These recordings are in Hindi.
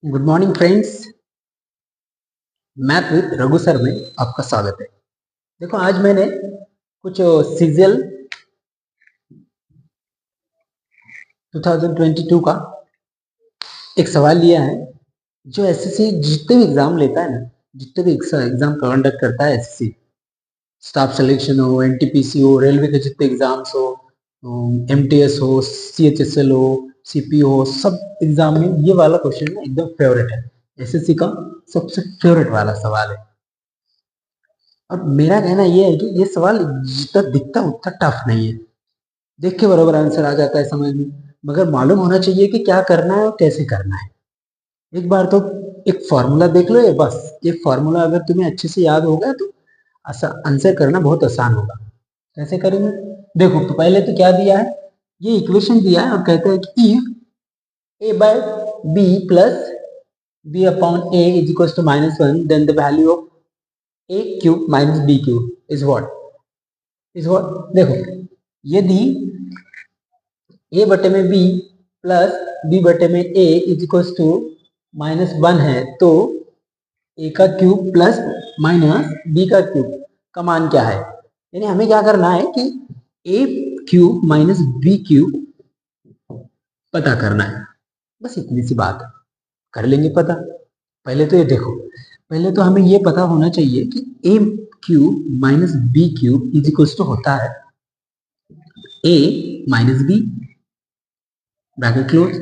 Good morning friends. Math with Raghu sir में आपका स्वागत है। देखो आज मैंने कुछ सीजीएल 2022 का एक सवाल लिया है जो एसएससी जितने भी एग्जाम लेता है ना, जितने भी एग्जाम कंडक्ट करता है एसएससी, स्टाफ सिलेक्शन हो, एनटीपीसी हो, रेलवे के जितने एग्जाम्स हो, एमटीएस हो, सीएचएसएल हो, सीपीओ हो, सब एग्जाम में ये वाला क्वेश्चन ना एकदम फेवरेट है। एसएससी का सबसे फेवरेट वाला सवाल है। और मेरा कहना यह है कि ये सवाल जितना दिखता उतना टफ नहीं है, देख के बराबर आंसर आ जाता है समझ में, मगर मालूम होना चाहिए कि क्या करना है और कैसे करना है। एक बार तो एक फॉर्मूला देख लो, ये बस एक फॉर्मूला अगर तुम्हें अच्छे से याद हो गया तो आंसर करना बहुत आसान होगा। कैसे करेंगे देखो, तो पहले तो क्या दिया है, ये इक्वेशन दिया है और कहते हैं कि if a by b plus b upon a is equal to -1 then the value of a cube minus B cube is what. देखो यदि a बटे में b प्लस b बटे में a इज इक्वल टू -1 है तो a का क्यूब प्लस माइनस b का क्यूब का मान क्या है। यानी हमें क्या करना है कि a cube minus b cube पता करना है, बस इतनी सी बात है, कर लेंगे पता। पहले तो ये देखो, पहले तो हमें ये पता होना चाहिए कि a cube minus B cube is equal to होता है a minus b bracket close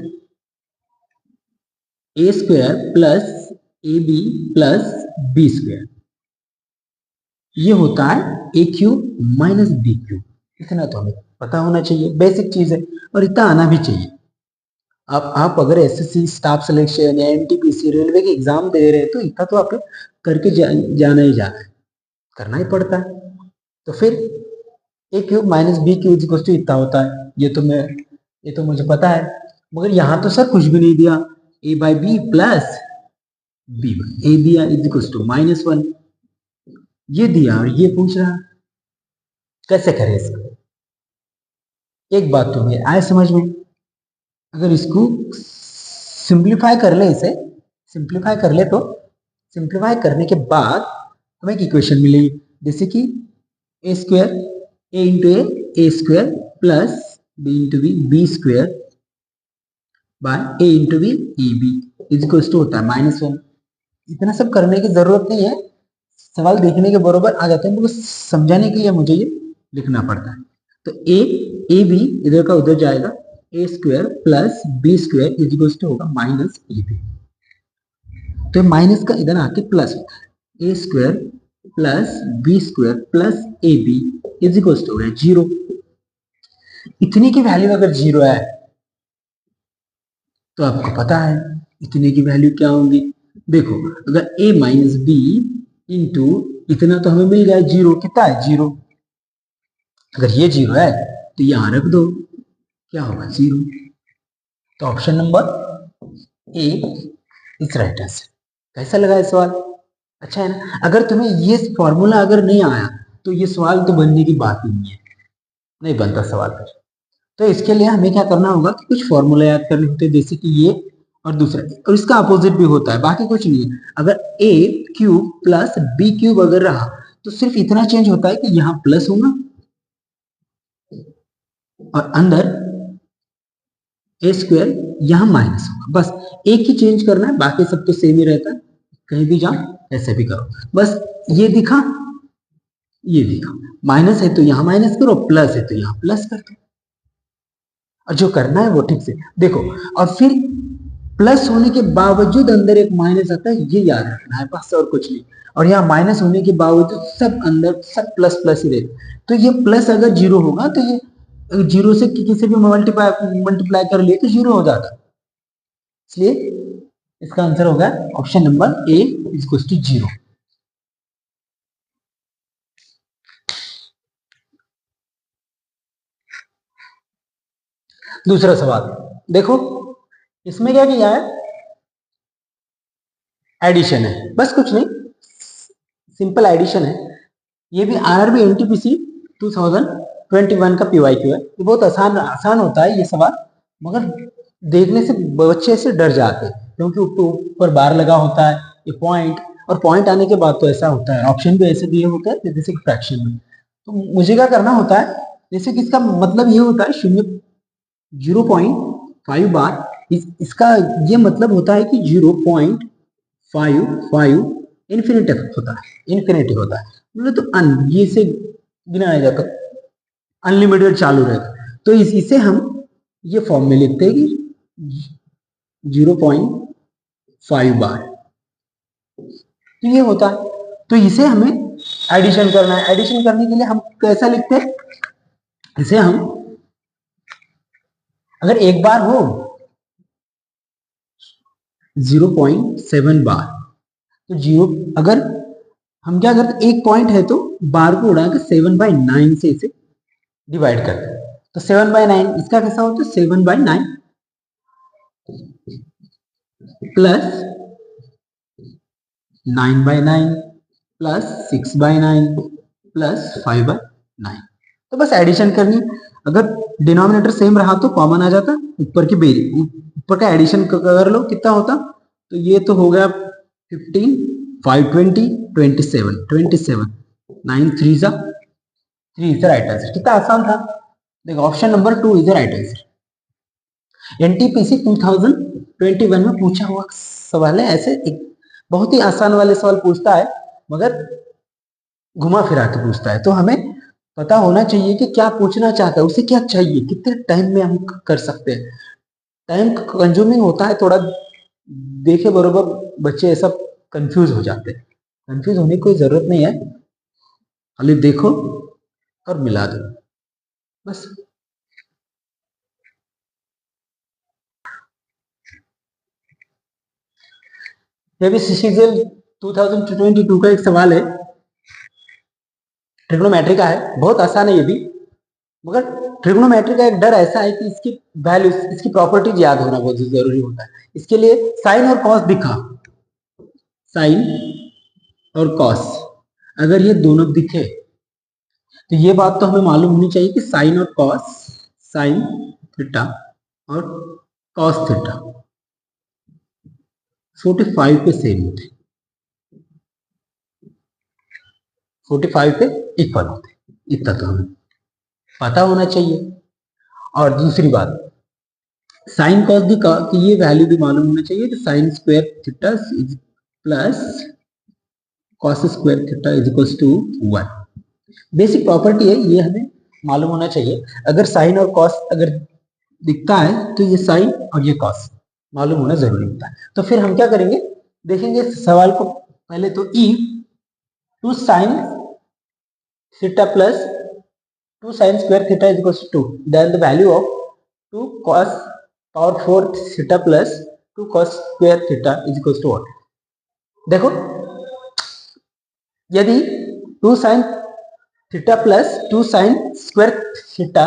a square plus A b plus B square, ये होता है a cube minus B cube. इतना तो हमें पता होना चाहिए, बेसिक चीज है और इतना आना भी चाहिए। आप अगर एसएससी स्टाफ सिलेक्शन या एनटीपीसी रेलवे के एग्जाम दे रहे हैं तो इतना तो आप करके जाना ही जाना है, करना ही पड़ता है। तो फिर A cube minus B cube equal to इतना होता है, ये तो मुझे पता है, मगर यहाँ तो सर कुछ भी नहीं दिया, A by B plus B by A दिया इज इक्वल टू -1, ये दिया और ये पूछ रहा कैसे करें इसको। एक बात तो है आए समझ में, अगर इसको सिंप्लीफाई कर ले, इसे सिंप्लीफाई कर ले तो सिंप्लीफाई करने के बाद हमें एक इक्वेशन मिलेगी, जैसे कि A square A into A square plus B into B square by A into B A B is equal to होता है -1। इतना सब करने की जरूरत नहीं है, सवाल देखने के बराबर आ जाते हैं, तो समझाने के लिए मुझे ये लिखना पड़ता है। तो ए बी इधर का उधर जाएगा, A square plus B square is equal to होगा माइनस ए बी, तो माइनस का इधर आके प्लस होता है, A square plus B square plus A B is equal to हो गया 0। इतने की वैल्यू अगर 0 है तो आपको पता है इतने की वैल्यू क्या होगी। देखो अगर a माइनस बी इंटू इतना तो हमें मिल गया 0, कितना है 0, अगर ये 0 है तो यहां रख दो, क्या होगा 0। तो option number a is right answer. कैसा लगा ये सवाल, अच्छा है ना। अगर तुम्हें ये फॉर्मूला अगर नहीं आया तो ये सवाल तो बनने की बात ही नहीं है, नहीं बनता सवाल फिर। तो इसके लिए हमें क्या करना होगा कि कुछ फॉर्मूला याद करने होते हैं, जैसे कि ये और दूसरा, और इसका अपोजिट भी होता है, बाकी कुछ नहीं है। अगर a cube plus b cube अगर रहा तो सिर्फ इतना चेंज होता है कि यहाँ प्लस होगा और अंदर ए स्क्वायर यहाँ माइनस होगा, बस एक ही चेंज करना है, बाकी सब तो सेम ही रहता है। कहीं भी जाओ ऐसे भी करो, बस ये दिखा ये दिखा, माइनस है तो यहाँ माइनस करो, प्लस है तो यहाँ प्लस कर दो, और जो करना है वो ठीक से देखो। और फिर प्लस होने के बावजूद अंदर एक माइनस आता है, ये याद रखना है, बस और कुछ नहीं। और यहाँ माइनस होने के बावजूद सब अंदर सब प्लस प्लस ही रहता, तो ये प्लस अगर 0 होगा तो ये 0 से किसी भी मल्टीप्लाई कर लिए तो 0 हो जाता, इसलिए इसका आंसर होगा option number a is equal to 0। दूसरा सवाल देखो, इसमें क्या किया है, एडिशन है, बस कुछ नहीं, सिंपल एडिशन है। ये भी आरआरबी एनटीपीसी 2021 का पीवाईक्यू है, ये बहुत आसान आसान होता है ये सवाल, मगर देखने से बच्चे से डर जाते हैं, क्योंकि ऊपर बार लगा होता है, ये पॉइंट, और पॉइंट आने के बाद तो ऐसा होता है, ऑप्शन भी ऐसे दिए होते हैं जैसे कि फ्रैक्शन में। तो मुझे क्या करना होता है, जैसे कि इसका मतलब ये होता है 0.5 बार, इसका ये मतलब होता है कि 0.55 इन्फिनिटी होता है, इन्फिनिटी होता है, मतलब तो ये से गिनाया जाता है, अनलिमिटेड चालू रहेगा। तो इसे हम ये फॉर्म में लिखते हैं कि 0.5 बार, तो ये होता है। तो इसे हमें एडिशन करना है, एडिशन करने के लिए हम कैसा लिखते हैं, इसे हम अगर एक बार हो 0.7 बार, तो जीरो, अगर हम क्या करते, एक पॉइंट है तो बार को उड़ा के 7/9 से इसे डिवाइड करते हैं, तो 7/9 इसका कैसा होता है, 7/9 प्लस 9/9 प्लस 6/9 प्लस 5/9। तो बस एडिशन करनी, अगर डिनोमिनेटर सेम रहा तो कॉमन आ जाता, ऊपर की बेरी, ऊपर का एडिशन कर लो कितना होता, तो ये तो हो गया 15, 5 20 27, 27 9 3 जा 3 इज द राइट आंसर। कितना आसान था, देखो option number 2 is the right answer. NTPC 2021 में पूछा हुआ सवाल है, ऐसे एक बहुत ही आसान वाले सवाल पूछता है, मगर घुमा फिरा के पूछता है, तो हमें पता होना चाहिए कि क्या पूछना चाहता है, उसे क्या चाहिए, कितने टाइम में हम कर सकते हैं। टाइम कंज्यूमिंग होता है थोड़ा, देखे बरोबर बच्चे ऐसा कंफ्यूज हो जाते हैं, कंफ्यूज होने की कोई जरूरत नहीं है, खाली देखो और मिला दो बस। ये भी सीसीएल 2022 का एक सवाल है, ट्रिग्नोमेट्री का है, बहुत आसान है ये भी, मगर ट्रिग्नोमेट्री का एक डर ऐसा है कि इसकी वैल्यू, इसकी प्रॉपर्टीज याद होना बहुत जरूरी होता है। इसके लिए साइन और कॉस दिखा, साइन और कॉस अगर ये दोनों दिखे, तो ये बात तो हमें मालूम होनी चाहिए कि साइन और कॉस, साइन थीटा और कॉस थीटा 45 पे सेम होते, 45 पे इक्वल होते, इतना तो हमें पता होना चाहिए। और दूसरी बात, साइन कॉस भी का कि ये वैल्यू भी मालूम होना चाहिए, तो sine square theta plus cos square theta is equals to 1। Basic property है, ये हमें मालूम होना चाहिए। अगर साइन और कॉस अगर दिखता है तो ये साइन और ये कॉस मालूम होना जरूरी होता है। तो फिर हम क्या करेंगे, देखेंगे सवाल को पहले, तो ई 2 sine theta plus 2 sine square theta is equals to 2, then the value of 2 cos power 4 theta plus 2 cos square theta is equals to what. देखो यदि 2 sine theta plus 2 sine square theta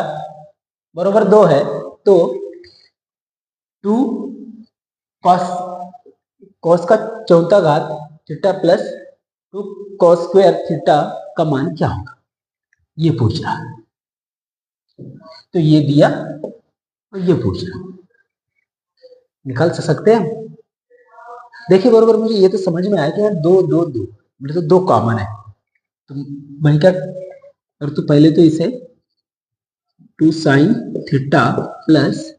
बराबर 2 है, तो 2 cos cos का चौथा घात theta plus 2 cos square theta का मान क्या होगा, ये पूछ रहा है। तो ये दिया और ये पूछ रहा है, निकाल सकते हैं हम। देखिए बरोबर, मुझे ये तो समझ में आया कि यार दो दो दो, मेरे तो दो कॉमन है, तो मैं क्या, और तो पहले तो इसे 2 sine theta plus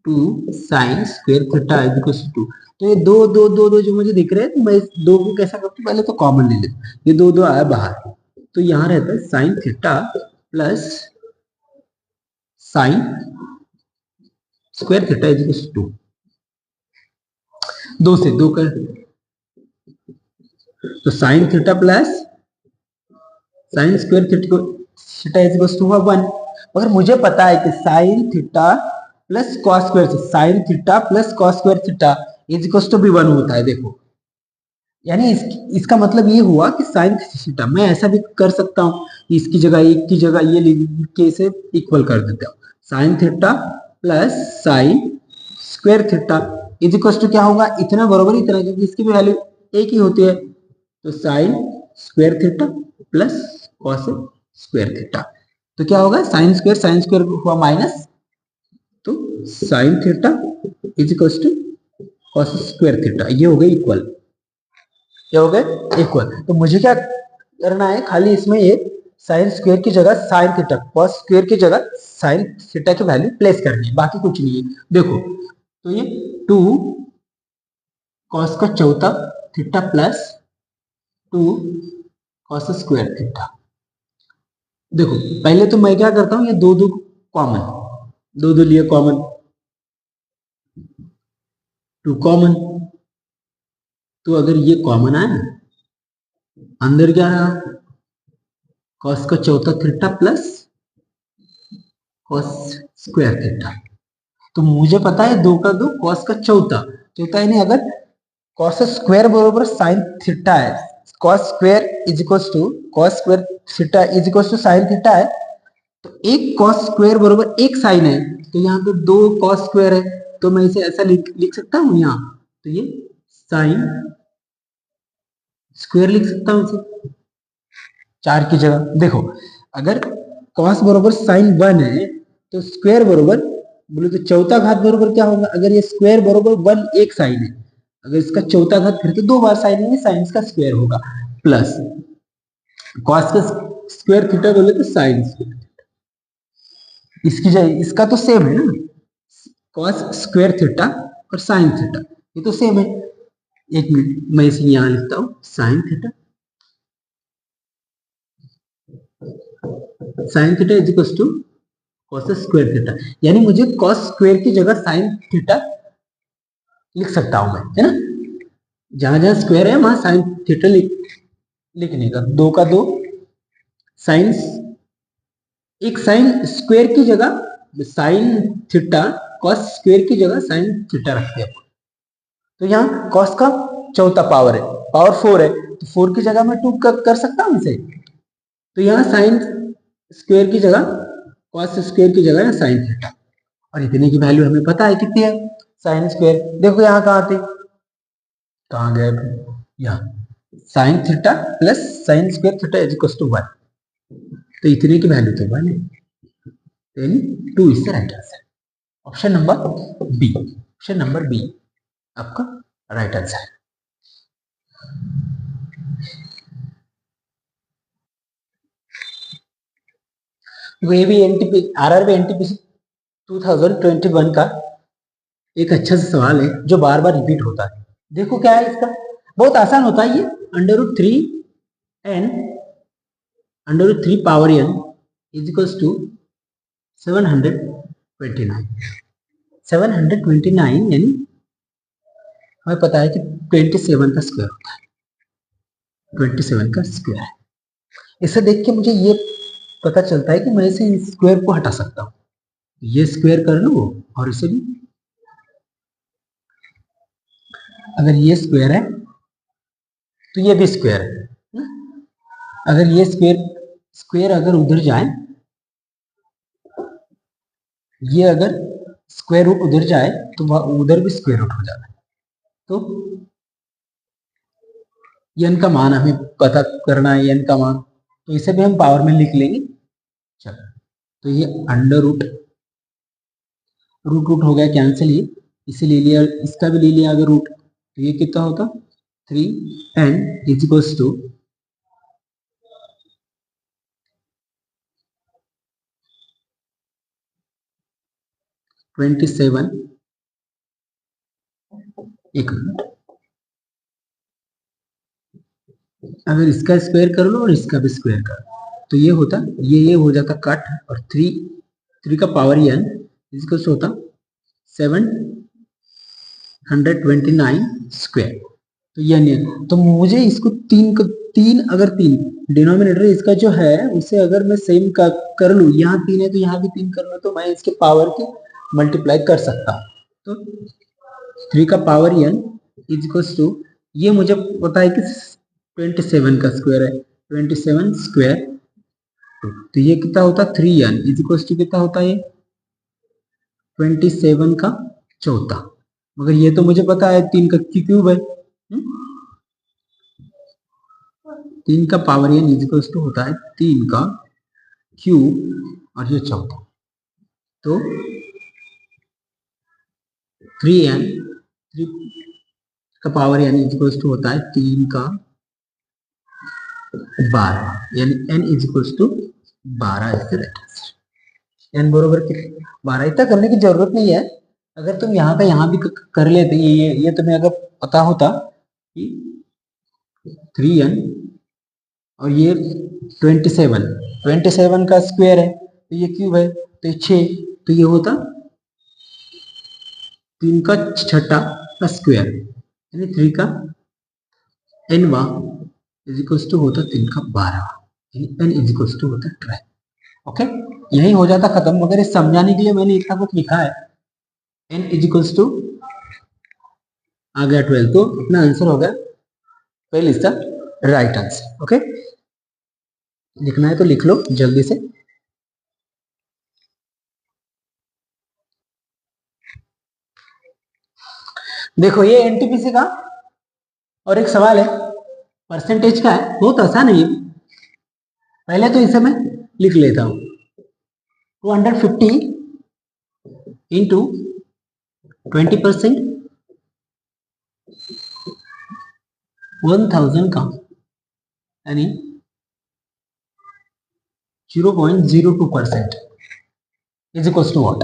2 sine square theta is equal to 2, तो ये दो दो दो दो जो मुझे दिख रहे हैं, तो मैं इस दो को कैसा करता हूँ, पहले तो कॉमन ले लेता हूँ, ये दो दो आया बाहर, तो यहाँ रहता है sine theta plus sine square theta is equal to 2, दो से दो कर, तो sine theta plus sine square theta is equal to 1। मगर मुझे पता है कि sine theta plus cos square, sine theta plus cos square theta is equal to भी 1 होता है। देखो यानी इसका मतलब ये हुआ कि साइन थीटा, मैं ऐसा भी कर सकता हूँ, इसकी जगह एक की जगह ये लिख के इसे इक्वल कर देता हूँ, sine theta plus sine square theta is equal to क्या होगा, इतना बराबर इतना, क्योंकि इसकी भी वैल्यू एक ही होती है, तो sine square theta plus cos square theta, तो क्या होगा, साइन स्क्वायर हुआ माइनस, तो sine theta is equal to cos square theta, ये हो गए इक्वल, क्या हो गए इक्वल। तो मुझे क्या करना है, खाली इसमें ये साइन स्क्वायर की जगह साइन थीटा, कॉस स्क्वायर की जगह साइन थीटा की वैल्यू प्लेस करनी है, बाकी कुछ नहीं है। देखो तो ये 2 कॉस का चौथा theta plus 2 cos square theta. देखो पहले तो मैं क्या करता हूं, ये दो दो कॉमन, दो दो लिए कॉमन, 2 कॉमन, तो अगर ये कॉमन आए अंदर क्या रहा, कॉस का चौथा theta plus cos square theta. तो मुझे पता है 2 का 2 कॉस का चौथा, चौथा यानी अगर कॉस स्क्वायर बरोबर साइन थीटा है, cos square is equals to cos square theta is equals to sine theta है, तो एक कॉस स्क्वायर बरोबर एक साइन है, तो यहाँ पे 2 कॉस स्क्वायर है, तो मैं इसे ऐसा लिख सकता हूँ यहाँ, तो ये साइन स्क्वायर लिख सकता हूँ इसे 4 की जगह। देखो अगर कॉस बरोबर साइन 1 है तो स्क्वायर बरोबर बोले तो चौथा घात बरोबर क्या होगा, अगर ये स्क्वायर बरोबर 1 एक साइन है, अगर इसका चौथा घात फिर तो 2 बार साइन है, साइन का स्क्वायर होगा, प्लस कॉस का स्क्वायर थीटा बोले तो साइन स्क्वायर, इसकी जगह इसका तो सेम है ना, कॉस स्क्वायर थीटा और साइन थीटा ये तो सेम है। एक मिनट मैं इसे यहां लिखता हूं, sine theta, sine theta is equal to cos square theta, यानी मुझे कॉस स्क्वायर की जगह साइन थीटा लिख सकता हूं मैं, है ना, जहां जहां स्क्वायर है वहां साइन थीटा लिखने का, 2 का 2 साइन, एक साइन स्क्वायर की जगह साइन थीटा, कॉस स्क्वायर की जगह साइन थीटा रखते हैं, तो यहाँ कॉस का चौथा पावर है, पावर 4 है, तो 4 की जगह मैं 2 कर सकता हूँ इसे, तो यहाँ साइन स्क्वायर की जगह कॉस स्क्वायर की जगह साइन थीटा, और इतने की वैल्यू हमें पता है कितनी है, साइन स्क्वायर। देखो यहाँ कहाँ थे, कहाँ गए, यहाँ sine theta plus sine square theta is equal to 1, तो इतने की वैल्यू तो 1 है, यानी 2 is the right answer, option number b, option number b आपका राइट आंसर है। ये भी एनटीपी आरआरबी एनटीपीसी 2021 का एक अच्छा सा सवाल है जो बार बार रिपीट होता है। देखो क्या है इसका, बहुत आसान होता है ये, under root 3 n under root 3 power n is equals to 729, 729 यानी हमें पता है कि 27 का स्क्वायर होता है, 27 का स्क्वायर है। इसे देख के मुझे ये पता चलता है कि मैं इसे स्क्वायर को हटा सकता हूँ, ये स्क्वायर कर लूँ और इसे भी, अगर ये स्क्वायर है तो ये भी स्क्वायर है, अगर ये स्क्वायर स्क्वायर अगर उधर जाए, ये अगर स्क्वायर रूट उधर जाए तो उधर भी स्क्वायर रूट हो जाता है, तो n का मान हमें पता करना है, n का मान, तो इसे भी हम पावर में लिख लेंगे। चलो तो ये अंडर रूट, रूट रूट हो गया कैंसिल, ये इसे ले लिया, इसका भी ले लिया अगर रूट, तो ये कितना होता 3n इज इक्वल्स टू 27, एक मिनट, अगर इसका स्क्वायर कर लो और इसका भी स्क्वायर कर लो तो ये होता, ये हो जाता कट, और 3 का पावर n इजिकल्स होता 729 स्क्वायर, तो ये नहीं, तो मुझे इसको 3 अगर 3 डिनोमिनेटर इसका जो है उसे अगर मैं सेम कर लूँ, यहाँ 3 है तो यहाँ भी 3 कर लूँ, तो मैं इसके पावर की मल्टीप्लाई कर सकता हूँ, तो 3 का पावर n इजिकल्स टू, ये मुझे पता है कि 27 का स्क्वायर है, 27 स्क्वायर, तो ये कितना होता 3n इजिकल्स टू कितना होता है ये 27 का चौथा, मगर ये तो मुझे पता है 3 का क्यूब है, 3 का पावर n इजिकल्स टू होता है 3 का क्यूब और ये चौथा, तो 3n 3 का पावर यानी इक्वल्स टू होता है 3 का 12 यानी n is equals to 12 is the right answer. n बरोबर कितने 12। इतना करने की जरूरत नहीं है, अगर तुम यहाँ का यहाँ भी कर लेते, ये तुम्हें अगर पता होता कि 3n और ये 27 का स्क्वायर है तो ये क्यूब है तो ये 6, तो ये होता 3 का छठा का स्क्वायर यानी 3 का nवा इज इक्वल्स टू होता 3 का 12 यानी n इज इक्वल्स टू होता 12। ओके, यही हो जाता खत्म, मगर इस समझाने के लिए मैंने इतना कुछ लिखा है। n इज इक्वल्स टू आ गया 12, तो अपना आंसर हो गया पहले इसका राइट आंसर। ओके, लिखना है तो लिख लो जल्दी से। देखो ये एनटीपीसी का और एक सवाल है, परसेंटेज का है, बहुत आसान है ये। पहले तो इसे मैं लिख लेता हूं 250 इंटू 20% 1000 का यानी 0.02% इज इक्वल टू व्हाट।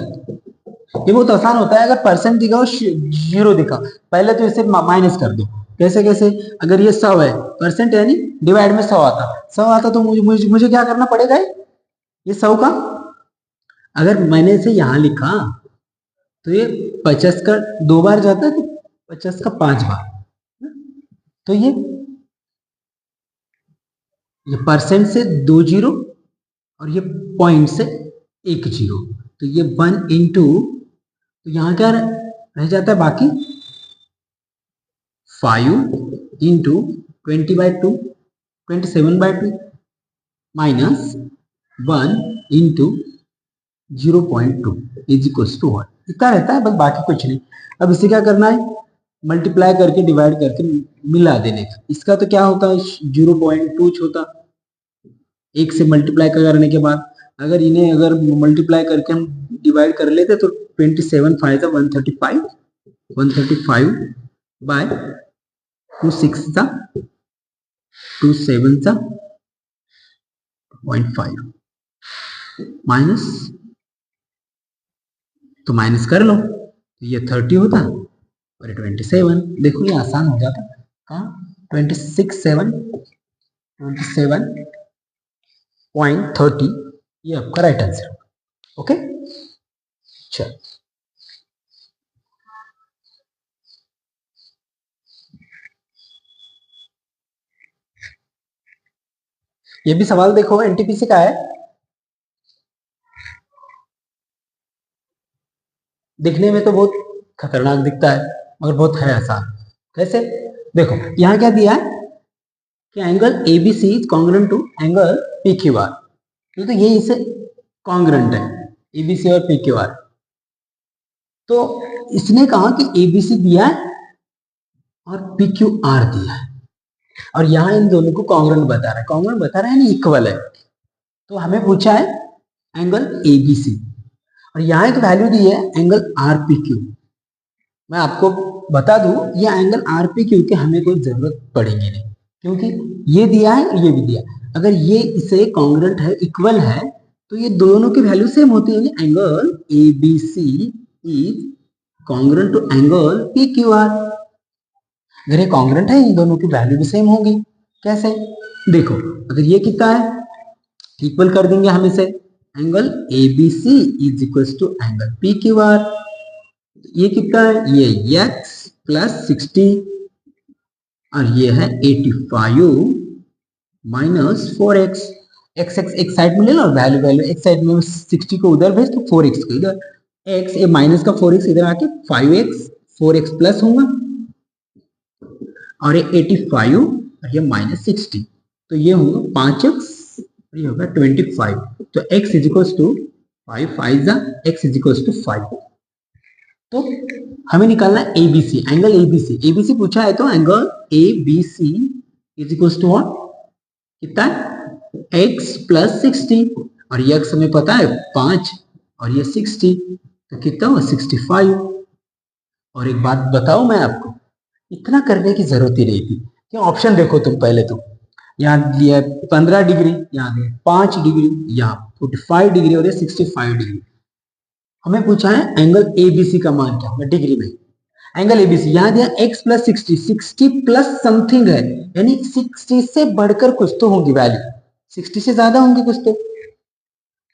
ये बहुत आसान होता है, अगर परसेंट दिखा और जीरो दिखा, पहले तो इसे माइनस कर दो। कैसे कैसे, अगर ये 100 है, परसेंट यानी डिवाइड में 100 आता तो मुझे क्या करना पड़ेगा, ये 100 का अगर मैंने इसे यहां लिखा तो ये 50 का 2 बार जाता है तो 50 का 5 बार, तो ये परसेंट से 2 जीरो और ये पॉइंट से 1 जीरो, तो ये 1 इंटू, तो यहां क्या रह जाता है बाकी 5 into 20/2 27/2 minus 1 into 0.2 is equals to 1। इतना रहता है बस, बाकी कुछ नहीं। अब इसे क्या करना है, मल्टीप्लाई करके डिवाइड करके मिला देने का। इसका तो क्या होता है 0.2 होता, एक से मल्टीप्लाई करने के बाद अगर इन्हें अगर मल्टीप्लाई करके हम डिवाइड कर लेते तो 27 5 135 135 बाय 2 6 2 7 0.5 माइनस, तो माइनस कर लो, ये 30 होता और 27। देखो ये आसान हो जाता, कहाँ 27.30 ये आपका राइट आंसर। ओके, चल ये भी सवाल देखो एनटीपीसी का है, दिखने में तो बहुत खतरनाक दिखता है मगर बहुत है आसान। कैसे, देखो यहाँ क्या दिया है कि angle ABC is congruent to angle PQR, तो ये इसे कॉन्ग्रुएंट है ABC और PQR। तो इसने कहा कि ABC दिया है और PQR दिया है और यहाँ इन दोनों को कॉन्ग्रुएंट बता रहा है, कॉन्ग्रुएंट बता रहा है यानी इक्वल है। तो हमें पूछा है एंगल ABC और यहाँ एक वैल्यू दी है एंगल RPQ। मैं आपको बता दूं ये एंगल RPQ के हमें कोई जरूरत पड़ेगी नहीं, क्योंकि ये दिया है और ये भी दिया। अगर ये इसे कॉन्ग्रुएंट है, इक्वल है, तो ये दोनों की वैल्यू सेम होती है। Angle ABC is congruent to angle PQR। अगर ये कॉन्ग्रुएंट है इन दोनों की वैल्यू भी सेम होगी। कैसे, देखो अगर ये कितना है इक्वल कर देंगे हम इसे, angle ABC is equal to angle PQR। ये कितना है, ये x प्लस 60 और ये है 85 माइनस 4x। x एक साइड में ले लो, वैल्यू एक साइड में 60 को उधर भेज तो 4x को इधर, x ये माइनस का 4x इधर आके 5x 4x प्लस होगा और ये 85 और ये माइनस 60, तो ये होगा 5x और ये होगा 25। तो x is equal to 5 5 x is equal to 5। तो हमें निकालना है ABC, एंगल ABC। ABC पूछा है तो angle ABC is equal to what, कितना है x प्लस 60 और ये x हमें पता है 5 और ये 60, तो कितना हुआ 65। और एक बात बताऊं मैं आपको, इतना करने की जरूरत ही नहीं थी। कि ऑप्शन देखो तुम पहले, तुम यहाँ दिया 15 डिग्री, यहाँ दिया 5 डिग्री, यहाँ 45 डिग्री और ये 65 डिग्री। हमें पूछा है एंगल एबीसी का मान क्या होगा डिग्री में। एंगल एबीसी यहाँ दिया x प्लस 60 प्लस समथिंग है, यानी 60 से बढ़कर कुछ तो होगी वैल्यू, 60 से ज्यादा होंगी कुछ तो।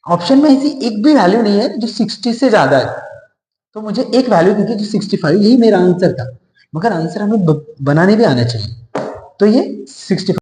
ऑप्शन में ऐसी एक भी वैल्यू नहीं है जो 60 से ज्यादा है, तो मुझे एक वैल्यू दी थी जो 65, यही मेरा आंसर था। मगर आंसर हमें बनाने भी आना चाहिए, तो ये 65